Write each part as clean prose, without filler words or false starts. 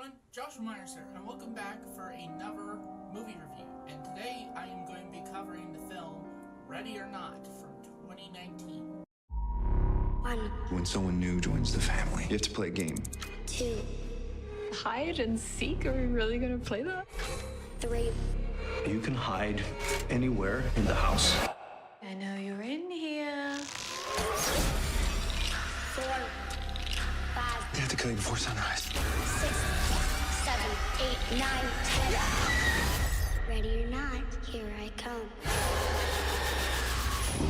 everyone, Joshua Myers here, and welcome back for another movie review. And today I am going to be covering the film Ready or Not from 2019. 1. When someone new joins the family, you have to play a game. 2. Hide and seek? Are we really gonna play that? 3. You can hide anywhere in the house. I know you're in here. 4. 5. I have to kill you before sunrise. 6. 7. 8. 9. 10. Ready or not, here I come.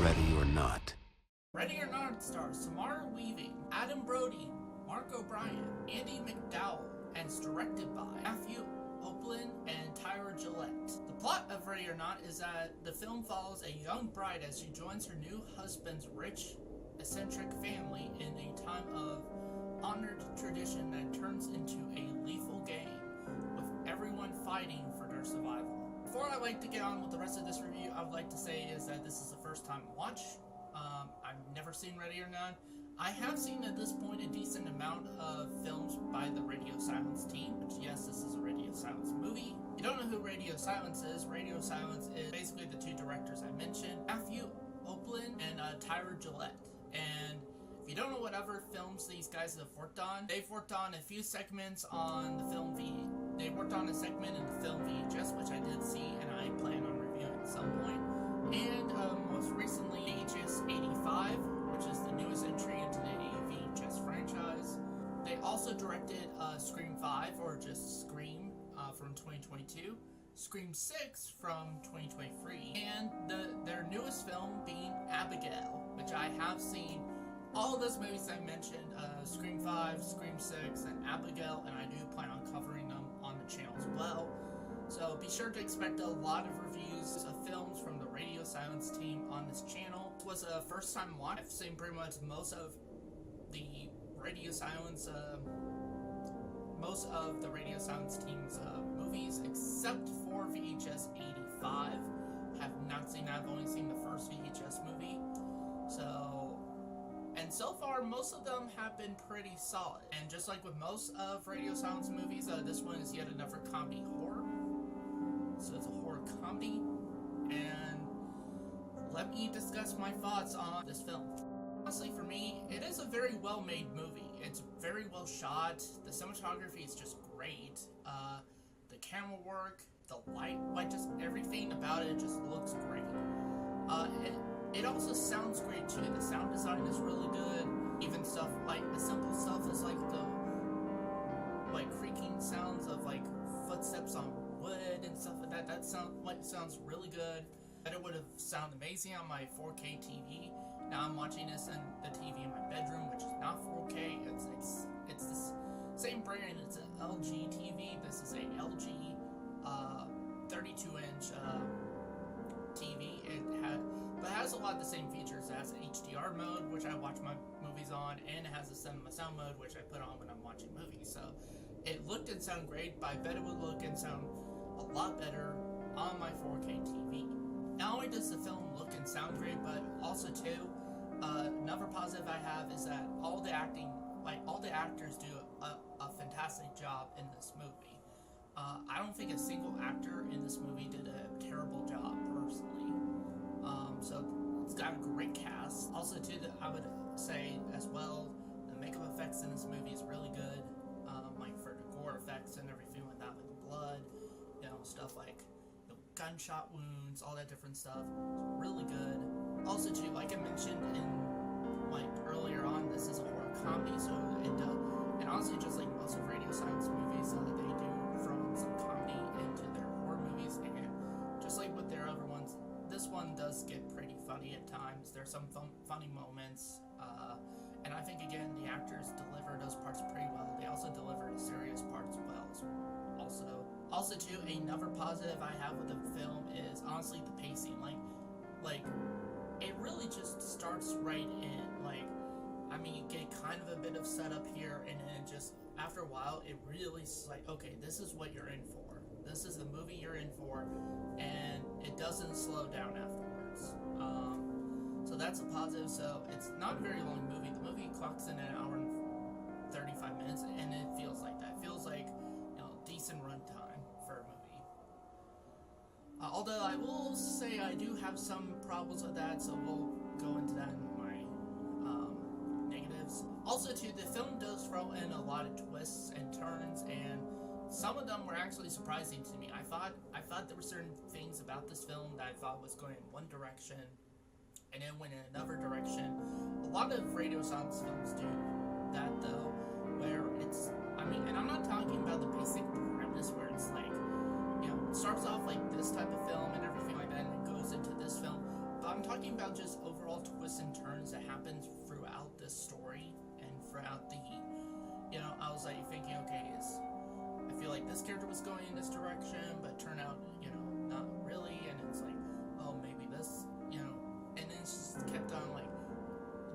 Ready or Not. Ready or Not stars Samara Weaving, Adam Brody, Mark O'Brien, Andy McDowell, and is directed by Matthew Opelin and Tyra Gillette. The plot of Ready or Not is that the film follows a young bride as she joins her new husband's rich, eccentric family in a time of honored tradition that turns into a lethal game, with everyone fighting for their survival. Before I like to get on with the rest of this review, I would like to say is that this is the first time watch. I've never seen Ready or Not. I have seen at this point a decent amount of films by the Radio Silence team, which yes, this is a Radio Silence movie. If you don't know who Radio Silence is basically the two directors I mentioned, Matthew Opelin and Tyra Gillette. And if you don't know what other films these guys have worked on, they've worked on a few segments on the film They worked on a segment in the film VHS, which I did see and I plan on reviewing at some point. And most recently, VHS 85, which is the newest entry into the VHS franchise. They also directed Scream 5, or just Scream, from 2022, Scream 6 from 2023, and their newest film being Abigail, which I have seen. All of those movies I mentioned, Scream 5, Scream 6, and Abigail, and I do plan on covering them on the channel as well. So be sure to expect a lot of reviews of films from the Radio Silence team on this channel. It was a first time watch. I've seen pretty much most of the Radio Silence team's movies, except for VHS 85. Have not seen that. I've only seen the first VHS movie. So far, most of them have been pretty solid. And just like with most of Radio Silence movies, this one is yet another comedy horror. So it's a horror comedy. And let me discuss my thoughts on this film. Honestly, for me, it is a very well-made movie. It's very well shot. The cinematography is just great. The camera work, the light, just everything about it just looks great. It also sounds great too. The sound design is really good. Even stuff like the simple stuff is like the creaking sounds of footsteps on wood and stuff like that. That sounds really good. But it would have sounded amazing on my 4K TV. Now I'm watching this in the TV in my bedroom, which is not 4K. It's the same brand. It's an LG TV. This is a LG 32-inch TV. But it has a lot of the same features. It has an HDR mode, which I watch my movies on, and it has a cinema sound mode, which I put on when I'm watching movies. So it looked and sounded great, but I bet it would look and sound a lot better on my 4K TV. Not only does the film look and sound great, but also too, another positive I have is that all the actors do a fantastic job in this movie. I don't think a single actor in this movie did a terrible job personally. So it's got a great cast. Also too, I would say as well, the makeup effects in this movie is really good. For the gore effects and everything like that, with the blood, stuff like gunshot wounds, all that different stuff. It's really good. Also too, like I mentioned in earlier on, this is a horror comedy, so it does. And honestly, just like most of Radio Silence movies, they do throw in some comedy into their horror movies, and just like with their other ones, this one does get pretty funny at times. There's some funny moments, and I think again the actors deliver those parts pretty well. They also deliver the serious parts well. Also too, another positive I have with the film is honestly the pacing. It really just starts right in. You get kind of a bit of setup here, and then just after a while, it really is like, okay, this is what you're in for. This is the movie you're in for, and it doesn't slow down afterwards. So that's a positive. So it's not a very long movie. The movie clocks in an hour and 35 minutes, and it feels like that. It feels like Although I will say I do have some problems with that, so we'll go into that in my negatives. Also, too, the film does throw in a lot of twists and turns, and some of them were actually surprising to me. I thought there were certain things about this film that I thought was going in one direction, and then went in another direction. A lot of radio silence films do that, though, where it's, and I'm not talking about the basic premise where it's like, it starts off like this type of film and everything like that, and it goes into this film. But I'm talking about just overall twists and turns that happens throughout this story and throughout the, I was like thinking, okay, I feel like this character was going in this direction, but turned out, not really, and it's like, oh, maybe this, and then it's just kept on like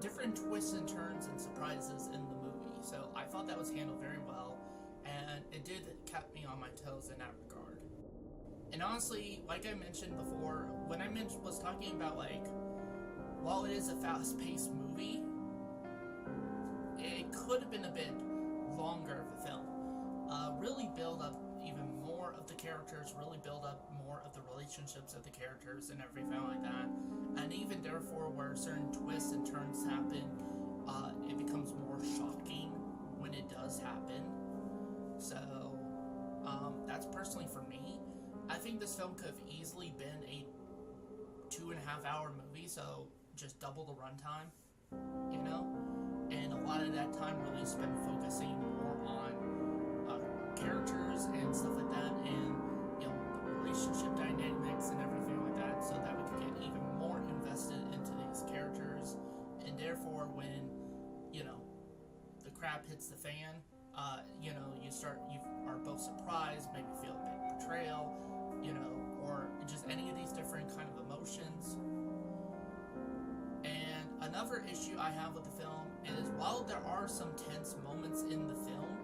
different twists and turns and surprises in the movie. So I thought that was handled very well, and it did keep me on my toes in that regard. And honestly, like I mentioned before, when I was talking about, like, while it is a fast-paced movie, it could have been a bit longer of a film. Really build up even more of the characters, really build up more of the relationships of the characters and everything like that. And even therefore, where certain twists and turns happen, it becomes more shocking when it does happen. So, that's personally for me. I think this film could have easily been a 2.5-hour movie, so just double the runtime, and a lot of that time really spent focusing more on characters and stuff like that, and the relationship dynamics and everything like that, so that we could get even more invested into these characters, and therefore when the crap hits the fan, you are both surprised, maybe feel a bit of betrayal, or just any of these different kind of emotions. And another issue I have with the film is, while there are some tense moments in the film,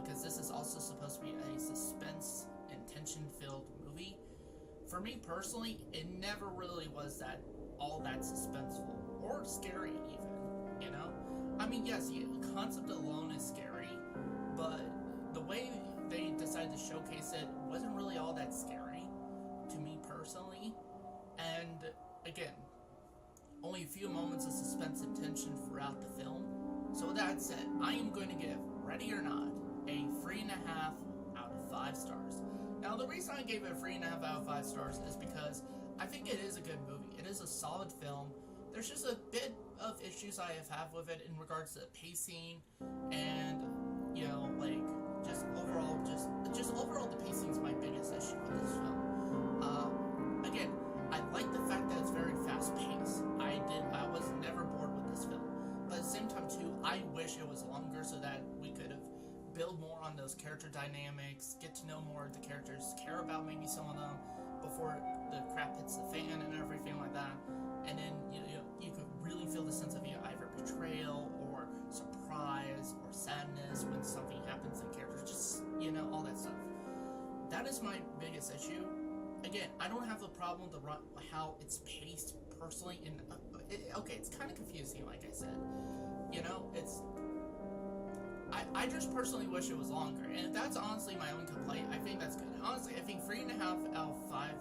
because this is also supposed to be a suspense and tension-filled movie, for me personally, it never really was all that suspenseful or scary even. Yes, the concept alone is scary, but the way they decided to showcase it wasn't really all that scary to me personally. And again, only a few moments of suspense and tension throughout the film. So with that said, I am going to give Ready or Not a 3.5 out of 5 stars. Now, the reason I gave it a 3.5 out of 5 stars is because I think it is a good movie. It is a solid film. There's just a bit of issues I have with it in regards to pacing and, just overall the pacing is my biggest issue with this film. Again, I like the fact that it's very fast-paced. I was never bored with this film. But at the same time, too, I wish it was longer so that we could have built more on those character dynamics, get to know more of the characters, care about maybe some of them before the crap hits the fan and everything like that. And then, you could really feel the sense of either betrayal or surprise or sadness when something happens to characters, just, all that stuff. That is my biggest issue. Again, I don't have a problem with how it's paced personally. It's kind of confusing, like I said. I just personally wish it was longer, and that's honestly my own complaint. I think that's good. Honestly, I think 3.5 out of 5.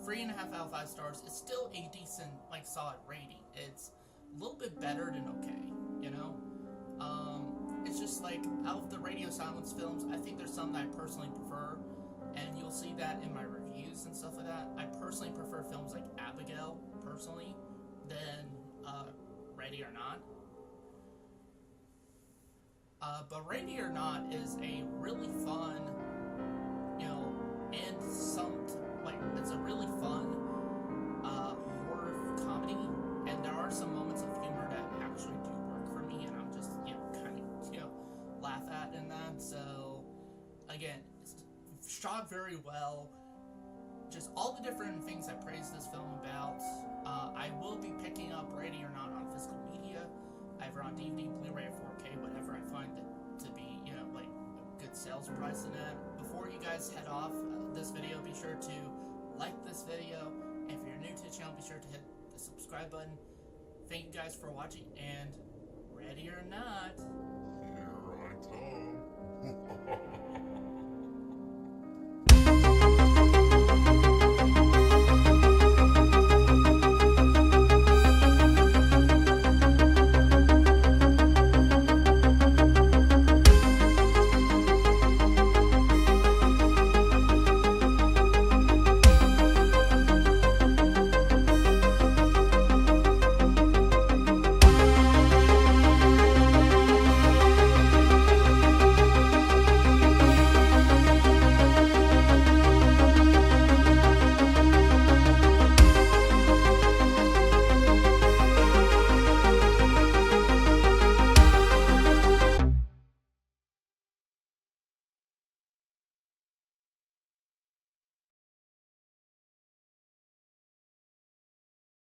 3.5 out of 5 stars is still a decent, solid rating. It's a little bit better than okay, It's just out of the radio silence films, I think there's some that I personally prefer, and you'll see that in my reviews and stuff like that. I personally prefer films like Abigail, personally, than Ready or Not. But Ready or Not is a really fun, and it's a really fun horror comedy, and there are some moments of humor that actually do work for me, and I'm just, kind of, laugh at in that. So, again, it's shot very well. Just all the different things I praise this film about. I will be picking up Ready or Not on physical media, either on DVD, Blu-ray, or 4K, whatever I find it to be, a good sales price in it. Before you guys head off this video, be sure to like this video. And if you're new to the channel, be sure to hit the subscribe button. Thank you guys for watching, and Ready or Not.